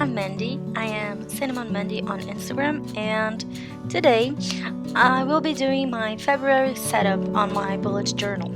I'm Mandy. I am Cinnamon Mandy on Instagram, and today I will be doing my February setup on my bullet journal.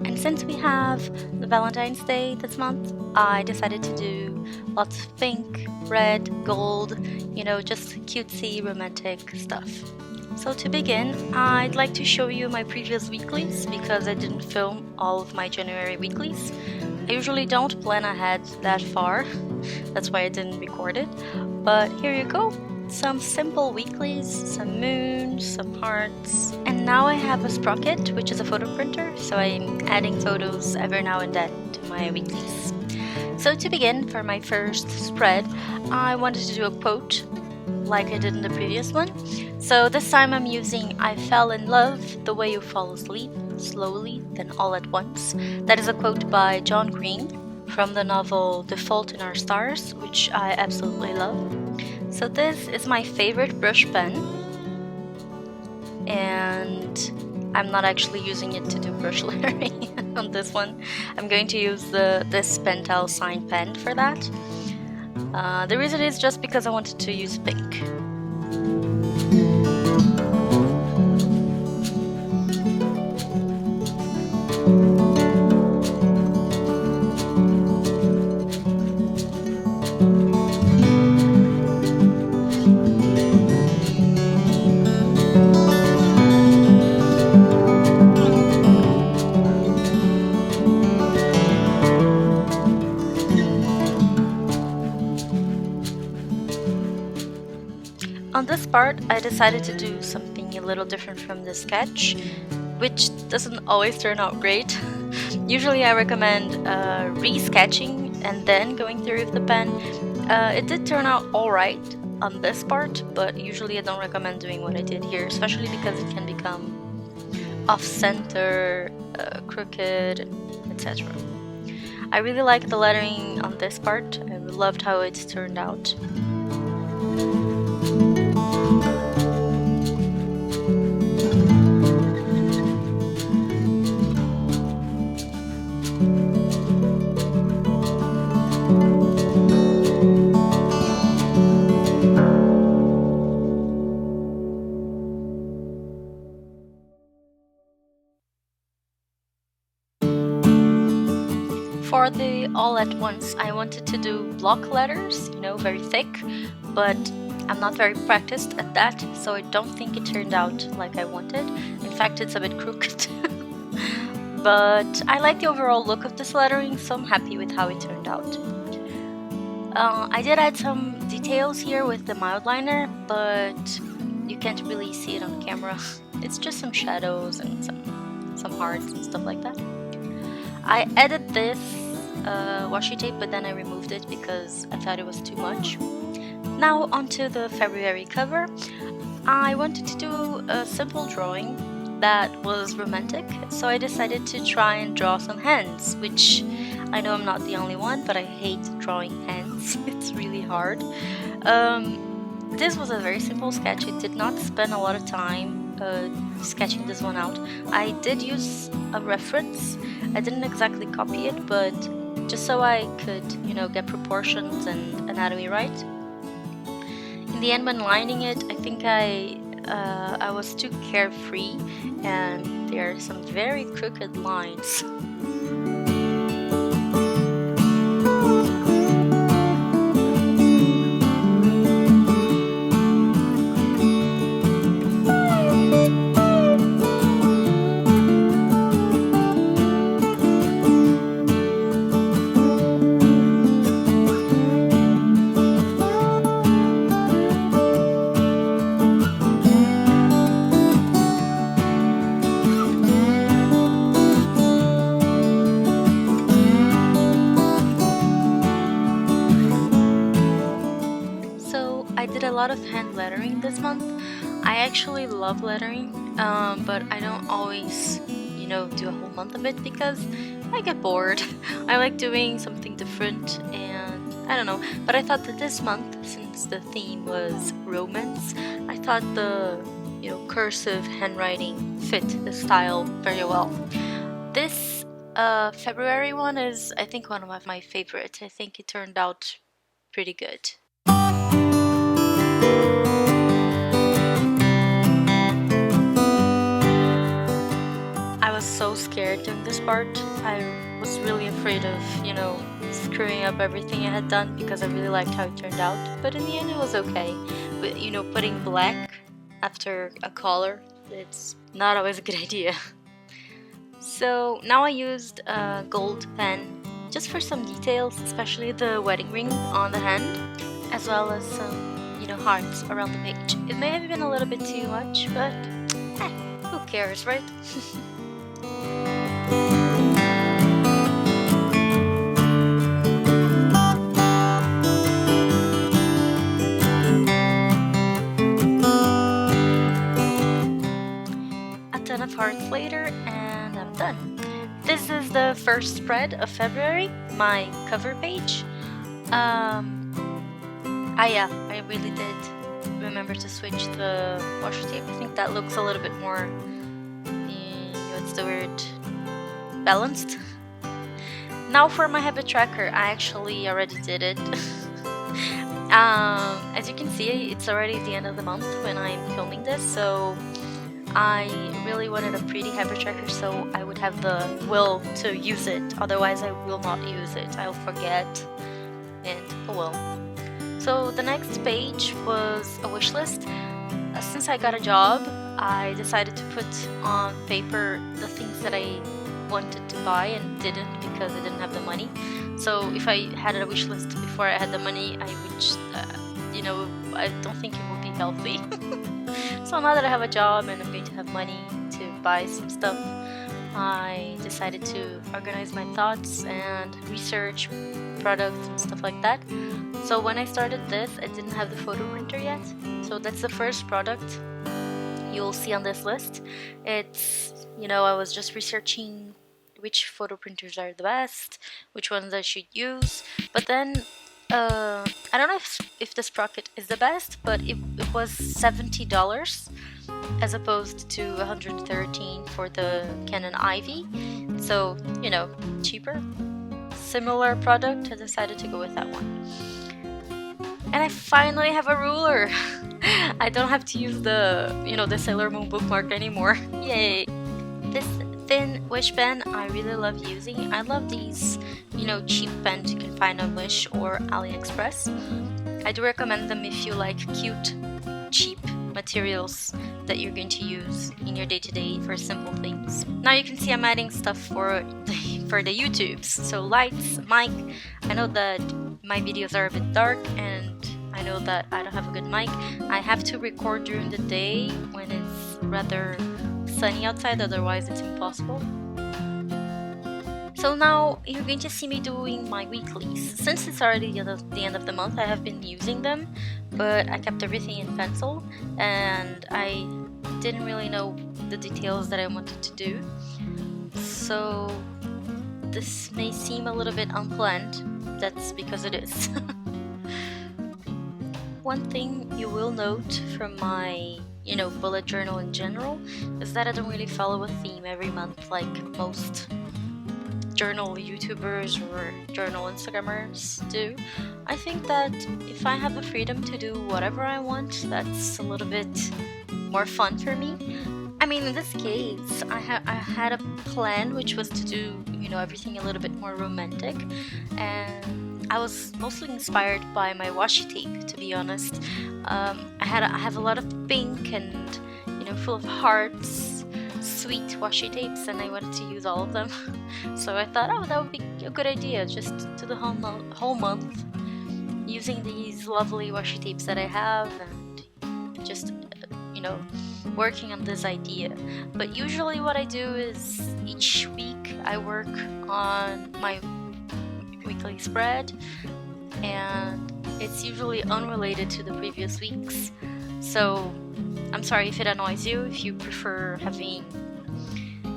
And since we have the Valentine's Day this month, I decided to do lots of pink, red, gold, just cutesy romantic stuff. So to begin, I'd like to show you my previous weeklies because I didn't film all of my January weeklies. I usually don't plan ahead that far, that's why I didn't record it, but here you go. Some simple weeklies, some moons, some hearts, and now I have a Sprocket, which is a photo printer, so I'm adding photos every now and then to my weeklies. So to begin, for my first spread, I wanted to do a quote like I did in the previous one. So this time I'm using "I fell in love the way you fall asleep, slowly, then all at once." That is a quote by John Green from the novel The Fault in Our Stars, which I absolutely love. So this is my favorite brush pen, and I'm not actually using it to do brush lettering on this one. I'm going to use this Pentel sign pen for that. The reason is just because I wanted to use pink. On this part, I decided to do something a little different from the sketch, which doesn't always turn out great. Usually I recommend re-sketching and then going through with the pen. It did turn out alright on this part, but usually I don't recommend doing what I did here, especially because it can become off-center, crooked, etc. I really like the lettering on this part. I loved how it turned out. For the all at once, I wanted to do block letters, very thick, but I'm not very practiced at that, so I don't think it turned out like I wanted. In fact, it's a bit crooked. But I like the overall look of this lettering, so I'm happy with how it turned out. I did add some details here with the Mildliner, but you can't really see it on camera. It's just some shadows and some hearts and stuff like that. I added this washi tape, but then I removed it because I thought it was too much. Now onto the February cover. I wanted to do a simple drawing that was romantic, so I decided to try and draw some hands, which I know I'm not the only one, but I hate drawing hands. It's really hard. This was a very simple sketch. It did not spend a lot of time sketching this one out. I did use a reference. I didn't exactly copy it, but just so I could, get proportions and anatomy right. In the end, when lining it, I think I was too carefree, and there are some very crooked lines. I did a lot of hand lettering this month. I actually love lettering, but I don't always, do a whole month of it because I get bored. I like doing something different, and I don't know. But I thought that this month, since the theme was romance, I thought the, cursive handwriting fit the style very well. This February one is, I think, one of my favorites. I think it turned out pretty good. I was so scared doing this part. I was really afraid of, screwing up everything I had done because I really liked how it turned out. But in the end, it was okay. But, putting black after a color, it's not always a good idea. So now I used a gold pen just for some details, especially the wedding ring on the hand, as well as some, hearts around the page. It may have been a little bit too much, but who cares, right? A ton of hearts later, and I'm done. This is the first spread of February, my cover page. Yeah, I really did remember to switch the washi tape. I think that looks a little bit more, what's the word, balanced. Now for my HEPA Tracker, I actually already did it. As you can see, it's already the end of the month when I'm filming this, so I really wanted a pretty HEPA Tracker so I would have the will to use it. Otherwise, I will not use it. I'll forget, and oh well. So the next page was a wish list. Since I got a job, I decided to put on paper the things that I wanted to buy and didn't because I didn't have the money. So if I had a wish list before I had the money, I would just, I don't think it would be healthy. So now that I have a job and I'm going to have money to buy some stuff, I decided to organize my thoughts and research products and stuff like that. So when I started this, I didn't have the photo printer yet. So that's the first product you'll see on this list. It's, I was just researching which photo printers are the best, which ones I should use. But then, I don't know if the Sprocket is the best, but it was $70 as opposed to $113 for the Canon Ivy. So, cheaper. Similar product, I decided to go with that one. And I finally have a ruler. I don't have to use the, the Sailor Moon bookmark anymore. Yay! This thin Wish pen I really love using. I love these, cheap pens you can find on Wish or AliExpress. I do recommend them if you like cute, cheap materials that you're going to use in your day-to-day for simple things. Now you can see I'm adding stuff for the YouTubes. So lights, mic. I know that my videos are a bit dark and I know that I don't have a good mic. I have to record during the day when it's rather sunny outside, otherwise it's impossible. So now you're going to see me doing my weeklies. Since it's already the end of the month, I have been using them, but I kept everything in pencil and I didn't really know the details that I wanted to do. So this may seem a little bit unplanned. That's because it is. One thing you will note from my, bullet journal in general is that I don't really follow a theme every month like most journal YouTubers or journal Instagrammers do. I think that if I have the freedom to do whatever I want, that's a little bit more fun for me. I mean, in this case, I had a plan which was to do, everything a little bit more romantic, and I was mostly inspired by my washi tape, to be honest. I have a lot of pink and, full of hearts, sweet washi tapes, and I wanted to use all of them. So I thought, that would be a good idea, just do the whole month using these lovely washi tapes that I have and just, working on this idea. But usually what I do is each week I work on my weekly spread, and it's usually unrelated to the previous weeks. So I'm sorry if it annoys you, if you prefer having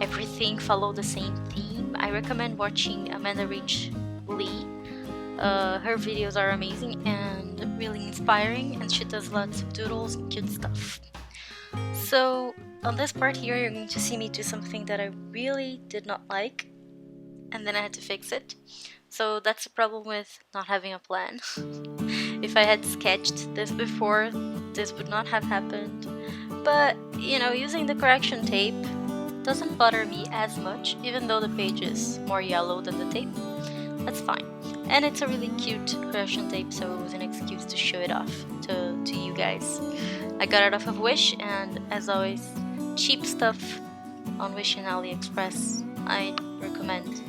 everything follow the same theme. I recommend watching Amanda Rich Lee. Her videos are amazing and really inspiring, and she does lots of doodles and cute stuff. So on this part here, you're going to see me do something that I really did not like, and then I had to fix it. So that's the problem with not having a plan. If I had sketched this before, this would not have happened. But, you know, using the correction tape doesn't bother me as much, even though the page is more yellow than the tape. That's fine. And it's a really cute correction tape, so it was an excuse to show it off to you guys. I got it off of Wish, and as always, cheap stuff on Wish and AliExpress I recommend.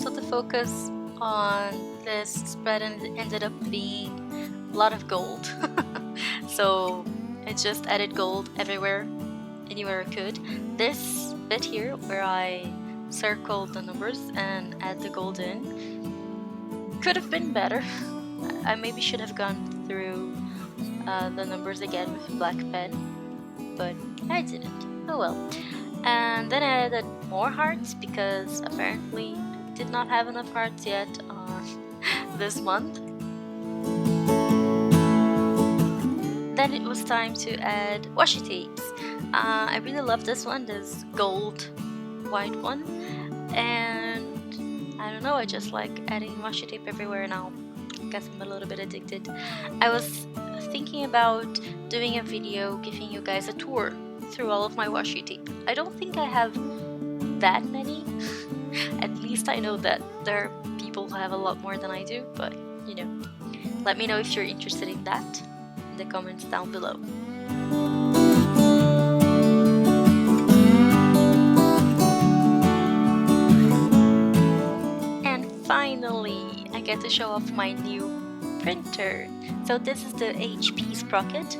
So the focus on this spread ended up being a lot of gold. So I just added gold everywhere, anywhere I could. This bit here where I circled the numbers and add the gold in could have been better. I maybe should have gone through the numbers again with a black pen, but I didn't. Oh well. And then I added more hearts because apparently I did not have enough hearts yet this month. Then it was time to add washi tapes. I really love this one, this gold white one, and I don't know, I just like adding washi tape everywhere now. I guess I'm a little bit addicted. I was thinking about doing a video giving you guys a tour through all of my washi tape. I don't think I have that many. At least I know that there are people who have a lot more than I do, but you know, let me know if you're interested in that in the comments down below. And finally, I get to show off my new printer. So this is the HP SPROCKET.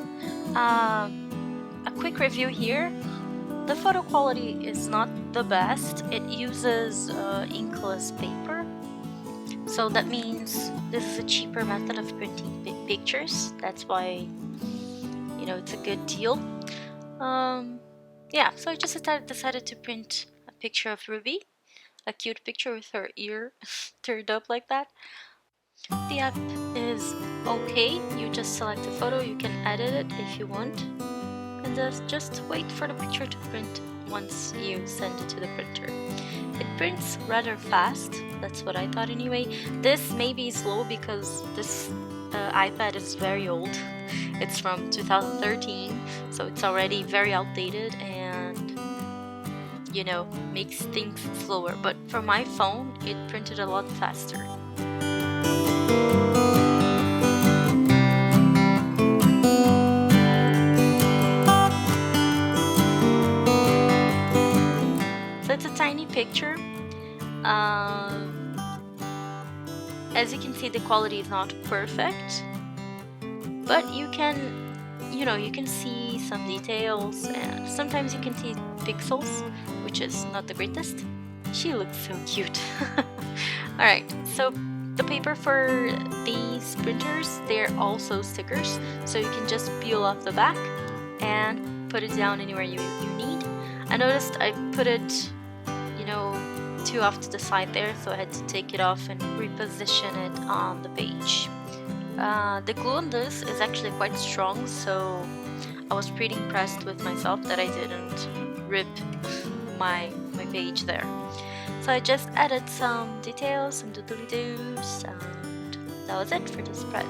A quick review here. The photo quality is not the best. It uses inkless paper. So that means this is a cheaper method of printing pictures. That's why, you know, it's a good deal. Yeah, so I just decided to print a picture of Ruby. A cute picture with her ear turned up like that. The app is okay. You just select a photo, you can edit it if you want, and just wait for the picture to print once you send it to the printer. It prints rather fast, that's what I thought anyway. This may be slow because this iPad is very old. It's from 2013, so it's already very outdated and, you know, makes things slower. But for my phone, it printed a lot faster. So it's a tiny picture. As you can see, the quality is not perfect, but you can, you know, you can see some details, and sometimes you can see pixels, which is not the greatest. She looks so cute. Alright, so the paper for these printers, they're also stickers, so you can just peel off the back and put it down anywhere you need. I noticed I put it, you know, too off to the side there, so I had to take it off and reposition it on the page. The glue on this is actually quite strong, so I was pretty impressed with myself that I didn't rip my page there. So I just added some details, some doodly-doos, and that was it for the spread.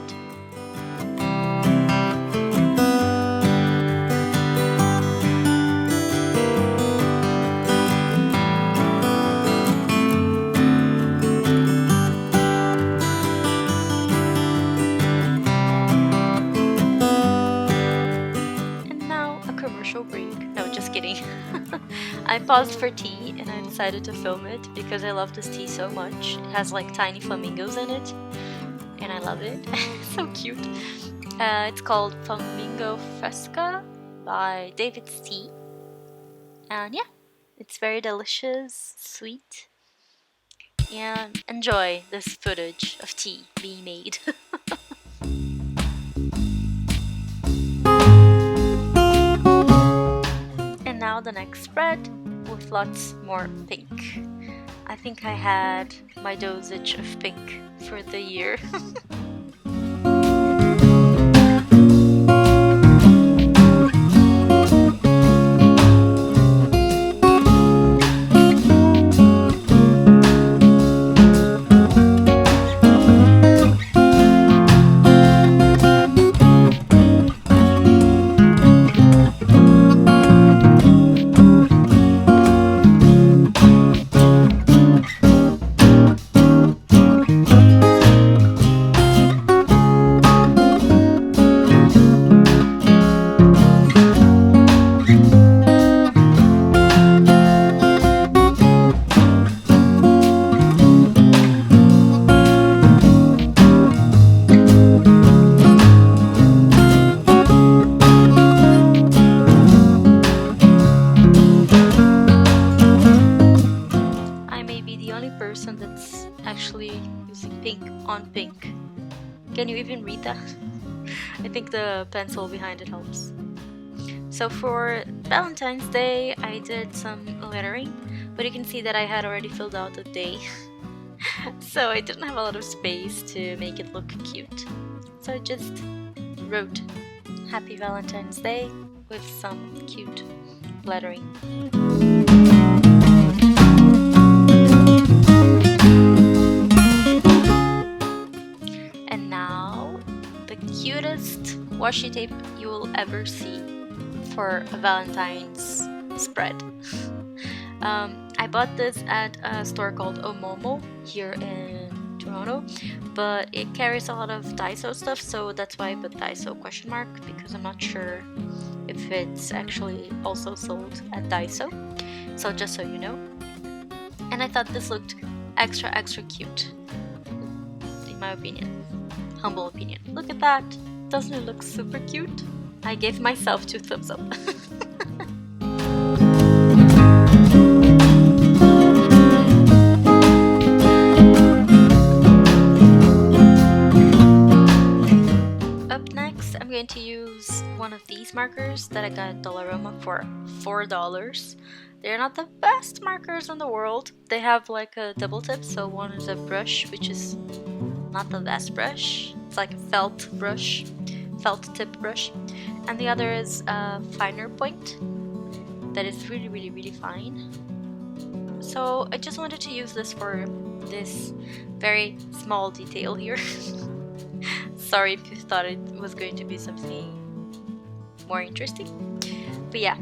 Break. No, just kidding. I paused for tea and I decided to film it because I love this tea so much. It has like tiny flamingos in it and I love it. So cute. It's called Flamingo Fresca by David's Tea. And yeah, it's very delicious, sweet, and enjoy this footage of tea being made. Now the next spread with lots more pink. I think I had my dosage of pink for the year. actually using pink on pink. Can you even read that? I think the pencil behind it helps. So for Valentine's Day, I did some lettering, but you can see that I had already filled out the day. So I didn't have a lot of space to make it look cute. So I just wrote Happy Valentine's Day with some cute lettering. And now, the cutest washi tape you will ever see for a Valentine's spread. I bought this at a store called Omomo here in Toronto, but it carries a lot of Daiso stuff, so that's why I put Daiso ? Because I'm not sure if it's actually also sold at Daiso. So just so you know. And I thought this looked extra cute, in my opinion. Humble opinion. Look at that! Doesn't it look super cute? I gave myself 2 thumbs up. Up next, I'm going to use one of these markers that I got at Dollarama for $4. They're not the best markers in the world. They have like a double tip, so one is a brush, which is not the best brush. It's like a felt tip brush. And the other is a finer point that is really fine. So I just wanted to use this for this very small detail here. Sorry if you thought it was going to be something more interesting, but yeah.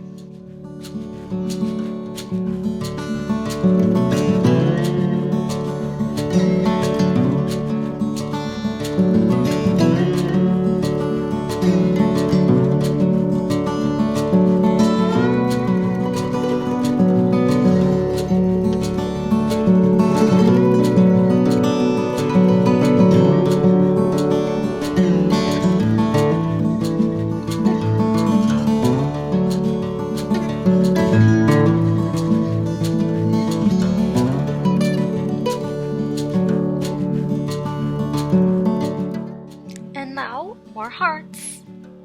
More hearts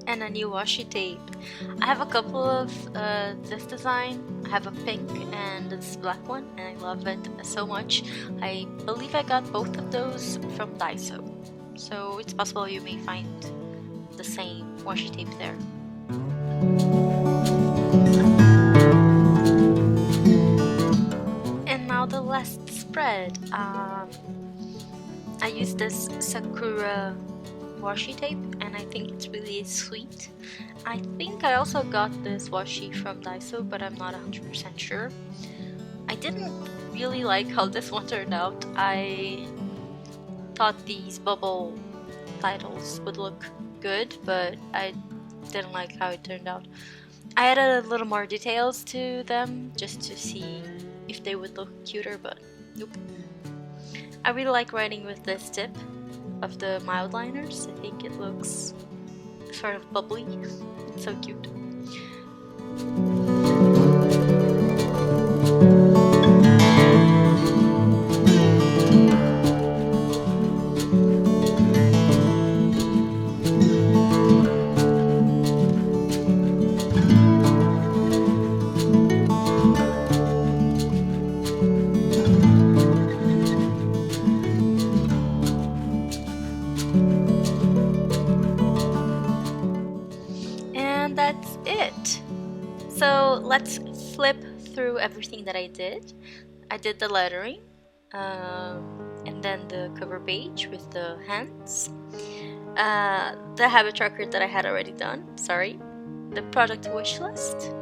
and a new washi tape. I have a couple of this design. I have a pink and this black one, and I love it so much. I believe I got both of those from Daiso, so it's possible you may find the same washi tape there. And now the last spread. I used this Sakura washi tape, and I think it's really sweet. I think I also got this washi from Daiso, but I'm not 100% sure. I didn't really like how this one turned out. I thought these bubble titles would look good, but I didn't like how it turned out. I added a little more details to them just to see if they would look cuter, but nope. I really like writing with this tip of the Mildliners. I think it looks sort of bubbly. It's so cute. That's it. So let's flip through everything that I did. I did the lettering, and then the cover page with the hands, the habit tracker that I had already done, the product wish list,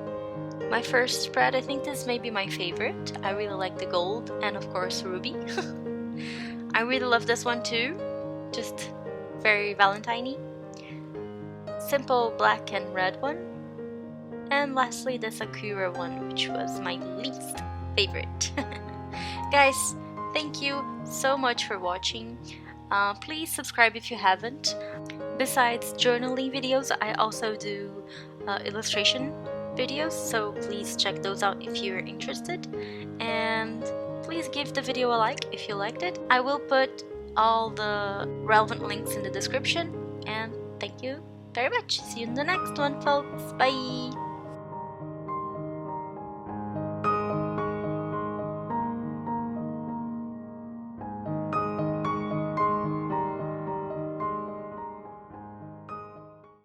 my first spread. I think this may be my favorite. I really like the gold and of course ruby. I really love this one too, just very Valentine-y. Simple black and red one, and lastly the Sakura one, which was my least favorite. Guys, thank you so much for watching. Please subscribe if you haven't. Besides journaling videos, I also do illustration videos, so please check those out if you're interested, and please please give the video a like if you liked it. I will put all the relevant links in the description, and thank you very much. See you in the next one, folks. Bye!